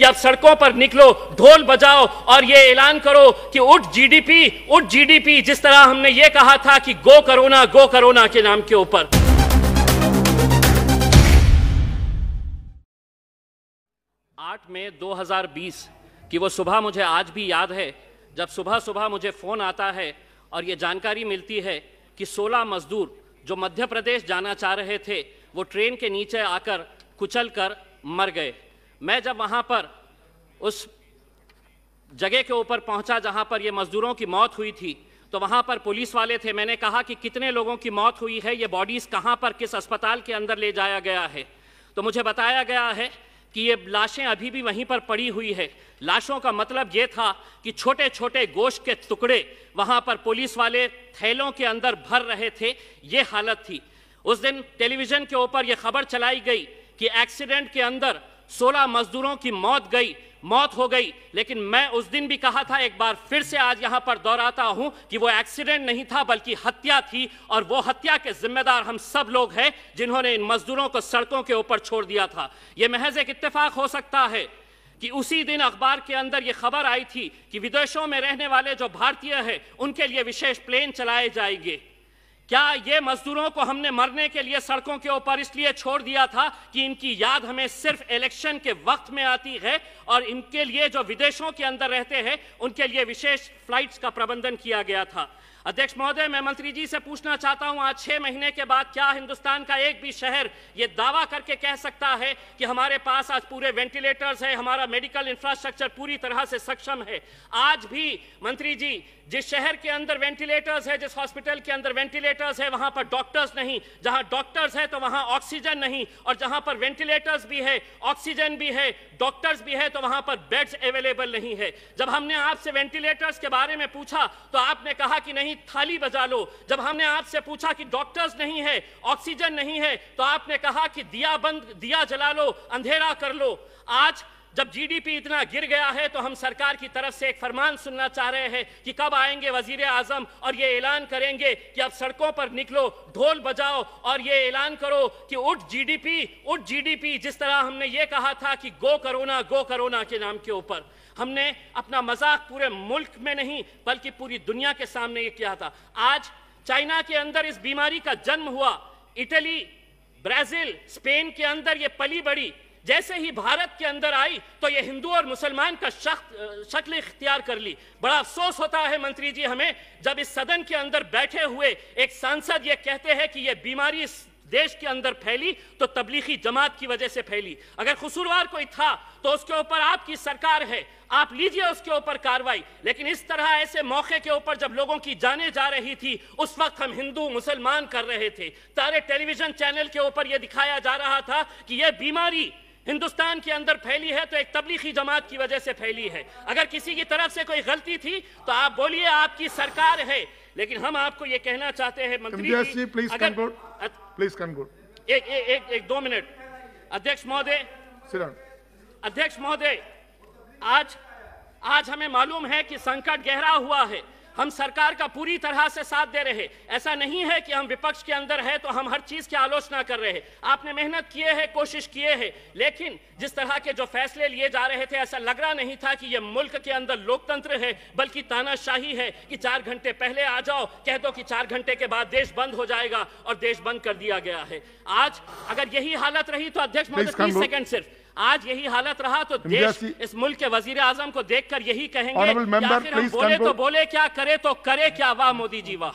अब सड़कों पर निकलो, ढोल बजाओ और ये ऐलान करो कि उठ जीडीपी, जिस तरह हमने ये कहा था कि गो कोरोना के नाम के ऊपर। 8 मई 2020 की वो सुबह मुझे आज भी याद है, जब सुबह सुबह मुझे फ़ोन आता है और ये जानकारी मिलती है कि 16 मजदूर जो मध्य प्रदेश जाना चाह रहे थे वो ट्रेन के नीचे आकर कुचल कर मर गए। मैं जब वहाँ पर उस जगह के ऊपर पहुँचा जहाँ पर ये मजदूरों की मौत हुई थी, तो वहाँ पर पुलिस वाले थे। मैंने कहा कि कितने लोगों की मौत हुई है, ये बॉडीज़ कहाँ पर किस अस्पताल के अंदर ले जाया गया है। तो मुझे बताया गया है कि ये लाशें अभी भी वहीं पर पड़ी हुई है। लाशों का मतलब ये था कि छोटे छोटे गोश्त के टुकड़े वहाँ पर पुलिस वाले थैलों के अंदर भर रहे थे, ये हालत थी। उस दिन टेलीविज़न के ऊपर ये खबर चलाई गई कि एक्सीडेंट के अंदर 16 मजदूरों की मौत हो गई, लेकिन मैं उस दिन भी कहा था, एक बार फिर से आज यहाँ पर दोहराता हूँ कि वो एक्सीडेंट नहीं था बल्कि हत्या थी, और वो हत्या के जिम्मेदार हम सब लोग हैं जिन्होंने इन मजदूरों को सड़कों के ऊपर छोड़ दिया था। ये महज एक इत्तेफाक हो सकता है कि उसी दिन अखबार के अंदर ये खबर आई थी कि विदेशों में रहने वाले जो भारतीय हैं उनके लिए विशेष प्लेन चलाए जाएंगे। क्या ये मजदूरों को हमने मरने के लिए सड़कों के ऊपर इसलिए छोड़ दिया था कि इनकी याद हमें सिर्फ इलेक्शन के वक्त में आती है, और इनके लिए जो विदेशों के अंदर रहते हैं उनके लिए विशेष फ्लाइट्स का प्रबंधन किया गया था? अध्यक्ष महोदय, मैं मंत्री जी से पूछना चाहता हूं, आज 6 महीने के बाद क्या हिंदुस्तान का एक भी शहर ये दावा करके कह सकता है कि हमारे पास आज पूरे वेंटिलेटर्स है, हमारा मेडिकल इंफ्रास्ट्रक्चर पूरी तरह से सक्षम है? आज भी मंत्री जी, जिस शहर के अंदर वेंटिलेटर्स है, जिस हॉस्पिटल के अंदर वेंटिलेटर्स है, वहां पर डॉक्टर्स नहीं, जहां डॉक्टर्स है तो वहां ऑक्सीजन नहीं, और जहां पर वेंटिलेटर्स भी है, ऑक्सीजन भी है, डॉक्टर्स भी है, तो वहां पर बेड्स अवेलेबल नहीं है। जब हमने आपसे वेंटिलेटर्स के बारे में पूछा तो आपने कहा कि नहीं, थाली बजा लो। जब हमने आपसे पूछा कि डॉक्टर्स नहीं है, ऑक्सीजन नहीं है, तो आपने कहा कि दिया जला लो, अंधेरा कर लो। आज जब जीडीपी इतना गिर गया है तो हम सरकार की तरफ से एक फरमान सुनना चाह रहे हैं कि कब आएंगे वजीर आजम और ये ऐलान करेंगे कि अब सड़कों पर निकलो, ढोल बजाओ और ये ऐलान करो कि उठ जीडीपी, जिस तरह हमने ये कहा था कि गो कोरोना के नाम के ऊपर। हमने अपना मजाक पूरे मुल्क में नहीं बल्कि पूरी दुनिया के सामने ये किया था। आज चाइना के अंदर इस बीमारी का जन्म हुआ, इटली, ब्राजील, स्पेन के अंदर ये पली बड़ी, जैसे ही भारत के अंदर आई तो ये हिंदू और मुसलमान का शक्ल इख्तियार कर ली। बड़ा अफसोस होता है मंत्री जी हमें, जब इस सदन के अंदर बैठे हुए एक सांसद ये कहते हैं कि ये बीमारी देश के अंदर फैली तो तबलीगी जमात की वजह से फैली। अगर कसूरवार कोई था तो उसके ऊपर आपकी सरकार है, आप लीजिए उसके ऊपर कार्रवाई। लेकिन इस तरह ऐसे मौके के ऊपर जब लोगों की जाने जा रही थी, उस वक्त हम हिंदू मुसलमान कर रहे थे। सारे टेलीविजन चैनल के ऊपर यह दिखाया जा रहा था कि यह बीमारी हिंदुस्तान के अंदर फैली है तो एक तबलीगी जमात की वजह से फैली है। अगर किसी की तरफ से कोई गलती थी तो आप बोलिए, आपकी सरकार है। लेकिन हम आपको ये कहना चाहते हैं मंत्री जी, प्लीज कंक्लूड। एक 2 मिनट। अध्यक्ष महोदय, आज हमें मालूम है कि संकट गहरा हुआ है। हम सरकार का पूरी तरह से साथ दे रहे हैं। ऐसा नहीं है कि हम विपक्ष के अंदर है तो हम हर चीज की आलोचना कर रहे हैं। आपने मेहनत किए है, कोशिश किए है, लेकिन जिस तरह के जो फैसले लिए जा रहे थे ऐसा लग रहा नहीं था कि ये मुल्क के अंदर लोकतंत्र है, बल्कि तानाशाही है कि 4 घंटे पहले आ जाओ, कह दो कि 4 घंटे के बाद देश बंद हो जाएगा, और देश बंद कर दिया गया है। आज अगर यही हालत रही तो अध्यक्ष महोदय 30 सेकंड सिर्फ, आज यही हालत रहा तो देश इस मुल्क के वजीर आजम को देखकर यही कहेंगे कि आखिर हम बोले तो बोले क्या, करे तो करे क्या। वाह मोदी जी वाह।